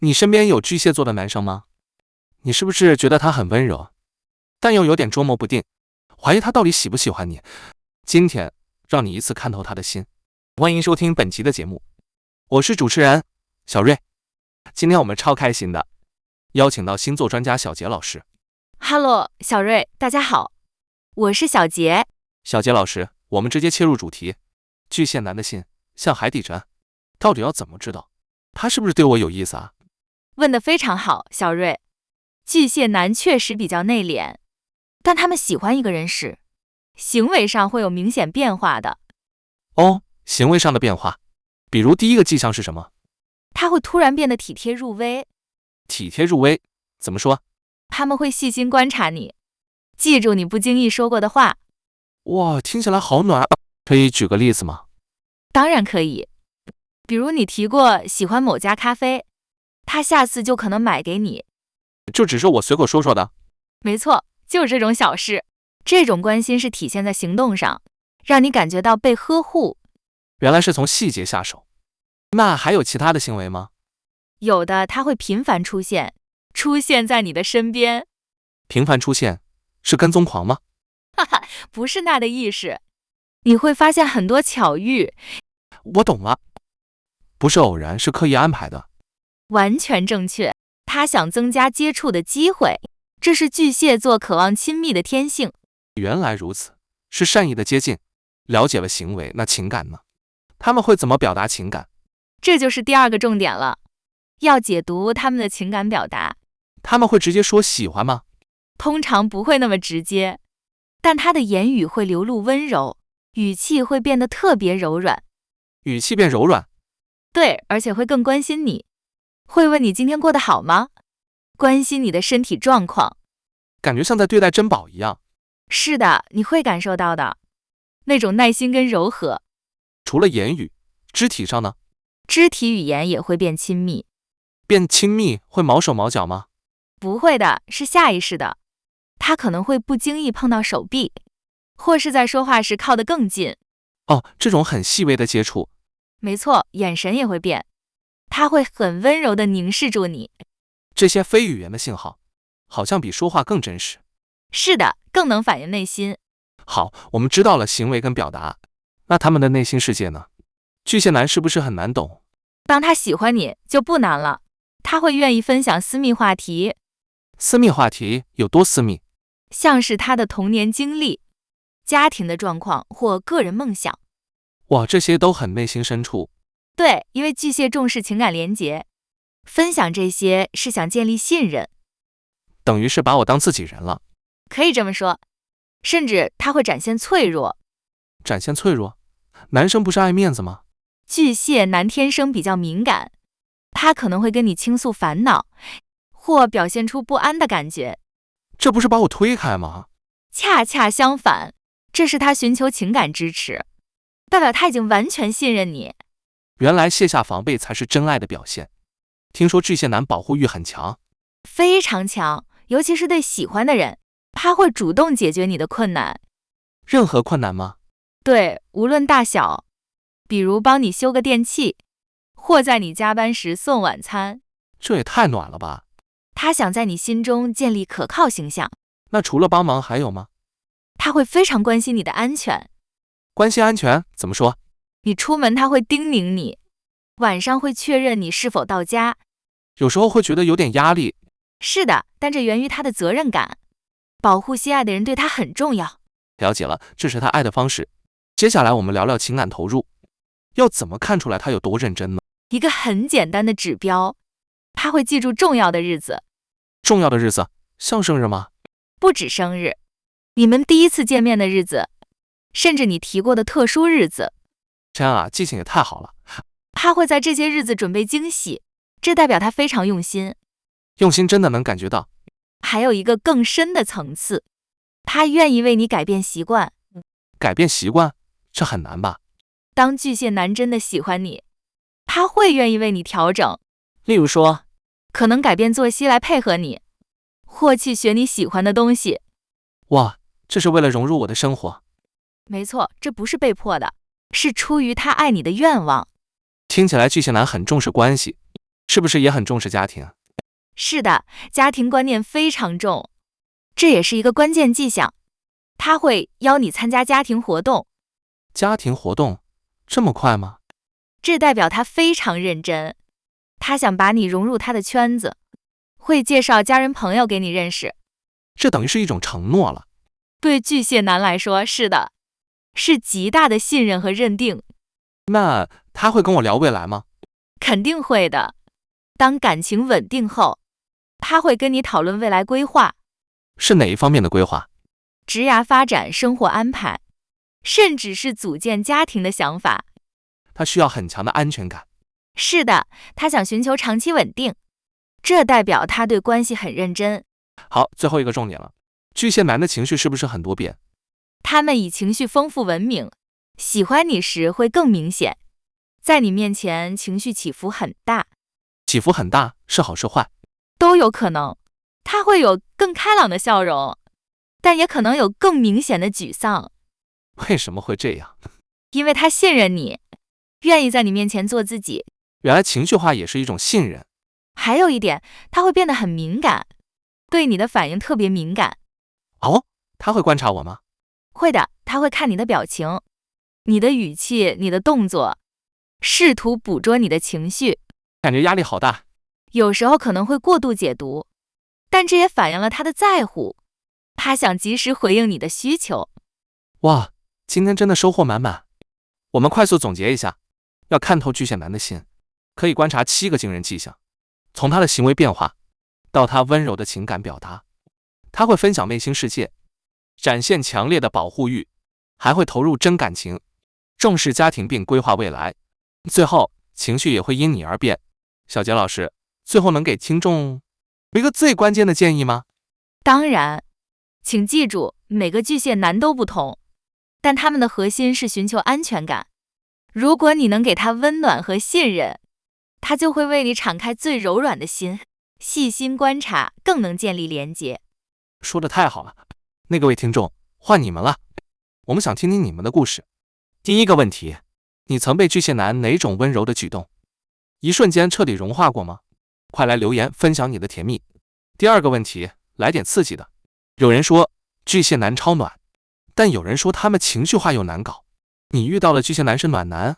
你身边有巨蟹座的男生吗？你是不是觉得他很温柔，但又有点捉摸不定，怀疑他到底喜不喜欢你？今天让你一次看透他的心。欢迎收听本集的节目，我是主持人小瑞。今天我们超开心的邀请到星座专家小杰老师。Hello， 小瑞，大家好，我是小杰。小杰老师，我们直接切入主题。巨蟹男的心像海底针，到底要怎么知道他是不是对我有意思啊？问得非常好，小瑞。巨蟹男确实比较内敛，但他们喜欢一个人时，行为上会有明显变化的。哦，行为上的变化，比如第一个迹象是什么？他会突然变得体贴入微。体贴入微，怎么说？他们会细心观察你，记住你不经意说过的话。哇，听起来好暖，可以举个例子吗？当然可以，比如你提过喜欢某家咖啡，他下次就可能买给你。就只是我随口说说的。没错，就这种小事，这种关心是体现在行动上，让你感觉到被呵护。原来是从细节下手。那还有其他的行为吗？有的他会频繁出现在你的身边。频繁出现是跟踪狂吗？哈哈，不是那的意思。你会发现很多巧遇。我懂了，不是偶然，是刻意安排的。完全正确，他想增加接触的机会，这是巨蟹座渴望亲密的天性。原来如此，是善意的接近。了解了行为，那情感呢？他们会怎么表达情感？这就是第二个重点了，要解读他们的情感表达。他们会直接说喜欢吗？通常不会那么直接，但他的言语会流露温柔，语气会变得特别柔软。语气变柔软？对，而且会更关心你，会问你今天过得好吗？关心你的身体状况。感觉像在对待珍宝一样。是的，你会感受到的，那种耐心跟柔和。除了言语，肢体上呢？肢体语言也会变亲密。变亲密会毛手毛脚吗？不会的，是下意识的。他可能会不经意碰到手臂，或是在说话时靠得更近。哦，这种很细微的接触。没错，眼神也会变，他会很温柔地凝视住你。这些非语言的信号，好像比说话更真实。是的，更能反映内心。好，我们知道了行为跟表达，那他们的内心世界呢？巨蟹男是不是很难懂？当他喜欢你就不难了，他会愿意分享私密话题。私密话题有多私密？像是他的童年经历、家庭的状况或个人梦想。哇，这些都很内心深处。对，因为巨蟹重视情感连结，分享这些是想建立信任。等于是把我当自己人了。可以这么说，甚至他会展现脆弱。展现脆弱？男生不是爱面子吗？巨蟹男天生比较敏感，他可能会跟你倾诉烦恼，或表现出不安的感觉。这不是把我推开吗？恰恰相反，这是他寻求情感支持，代表他已经完全信任你。原来卸下防备才是真爱的表现。听说巨蟹男保护欲很强。非常强，尤其是对喜欢的人，他会主动解决你的困难。任何困难吗？对，无论大小，比如帮你修个电器，或在你加班时送晚餐。这也太暖了吧。他想在你心中建立可靠形象。那除了帮忙还有吗？他会非常关心你的安全。关心安全怎么说？你出门他会叮咛你，晚上会确认你是否到家。有时候会觉得有点压力。是的，但这源于他的责任感，保护心爱的人对他很重要。了解了，这是他爱的方式。接下来我们聊聊情感投入，要怎么看出来他有多认真呢？一个很简单的指标，他会记住重要的日子。重要的日子，像生日吗？不止生日，你们第一次见面的日子，甚至你提过的特殊日子。天啊，记性也太好了。他会在这些日子准备惊喜，这代表他非常用心。用心真的能感觉到。还有一个更深的层次，他愿意为你改变习惯。改变习惯，这很难吧？当巨蟹男真的喜欢你，他会愿意为你调整。例如说，可能改变作息来配合你，或去学你喜欢的东西。哇，这是为了融入我的生活。没错，这不是被迫的，是出于他爱你的愿望。听起来巨蟹男很重视关系。是不是也很重视家庭？是的，家庭观念非常重，这也是一个关键迹象。他会邀你参加家庭活动。家庭活动这么快吗？这代表他非常认真，他想把你融入他的圈子，会介绍家人朋友给你认识。这等于是一种承诺了。对巨蟹男来说，是的，是极大的信任和认定。那他会跟我聊未来吗？肯定会的。当感情稳定后，他会跟你讨论未来规划。是哪一方面的规划？职涯发展、生活安排，甚至是组建家庭的想法。他需要很强的安全感。是的，他想寻求长期稳定，这代表他对关系很认真。好，最后一个重点了，巨蟹男的情绪是不是很多变？他们以情绪丰富闻名，喜欢你时会更明显，在你面前情绪起伏很大。起伏很大，是好是坏？都有可能。他会有更开朗的笑容，但也可能有更明显的沮丧。为什么会这样？因为他信任你，愿意在你面前做自己。原来情绪化也是一种信任。还有一点，他会变得很敏感，对你的反应特别敏感。哦，他会观察我吗？会的，他会看你的表情、你的语气、你的动作，试图捕捉你的情绪。感觉压力好大。有时候可能会过度解读，但这也反映了他的在乎，他想及时回应你的需求。哇，今天真的收获满满。我们快速总结一下，要看透巨蟹男的心，可以观察7个惊人迹象，从他的行为变化到他温柔的情感表达，他会分享内心世界，展现强烈的保护欲，还会投入真感情，重视家庭并规划未来，最后情绪也会因你而变。小杰老师，最后能给听众一个最关键的建议吗？当然，请记住，每个巨蟹男都不同，但他们的核心是寻求安全感。如果你能给他温暖和信任，他就会为你敞开最柔软的心。细心观察，更能建立连结。说的太好了，那各位听众，换你们了，我们想听听你们的故事。第一个问题，你曾被巨蟹男哪种温柔的举动一瞬间彻底融化过吗？快来留言分享你的甜蜜。第二个问题，来点刺激的。有人说巨蟹男超暖，但有人说他们情绪化又难搞。你遇到了巨蟹男是暖男，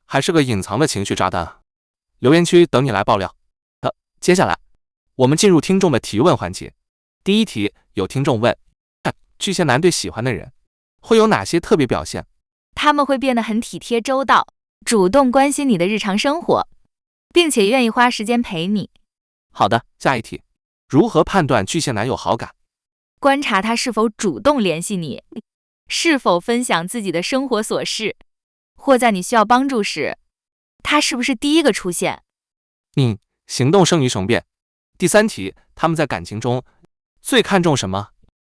还是个隐藏的情绪炸弹？留言区等你来爆料。接下来我们进入听众的提问环节。第一题，有听众问，巨蟹男对喜欢的人会有哪些特别表现？他们会变得很体贴周到，主动关心你的日常生活，并且愿意花时间陪你。好的，下一题，如何判断巨蟹男有好感？观察他是否主动联系你，是否分享自己的生活琐事，或在你需要帮助时，他是不是第一个出现？行动胜于雄辩。第三题，他们在感情中最看重什么？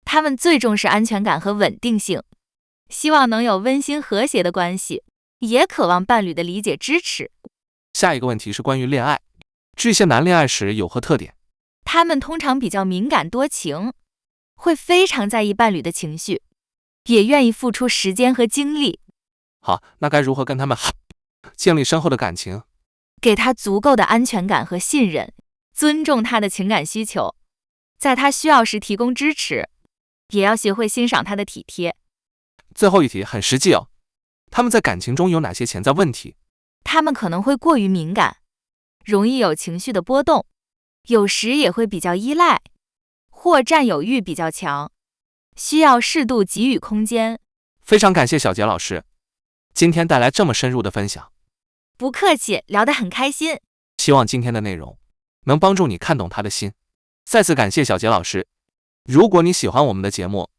他们最重视安全感和稳定性，希望能有温馨和谐的关系，也渴望伴侣的理解支持。下一个问题是关于恋爱，巨蟹男恋爱时有何特点？他们通常比较敏感多情，会非常在意伴侣的情绪，也愿意付出时间和精力。好，那该如何跟他们建立深厚的感情？给他足够的安全感和信任，尊重他的情感需求，在他需要时提供支持，也要学会欣赏他的体贴。最后一题很实际哦，他们在感情中有哪些潜在问题？他们可能会过于敏感，容易有情绪的波动，有时也会比较依赖，或占有欲比较强，需要适度给予空间。非常感谢小杰老师今天带来这么深入的分享。不客气，聊得很开心。希望今天的内容能帮助你看懂他的心。再次感谢小杰老师。如果你喜欢我们的节目，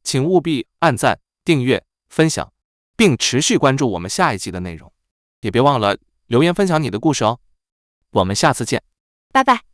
请务必按赞、订阅、分享，并持续关注我们下一集的内容。也别忘了留言分享你的故事哦。我们下次见，拜拜。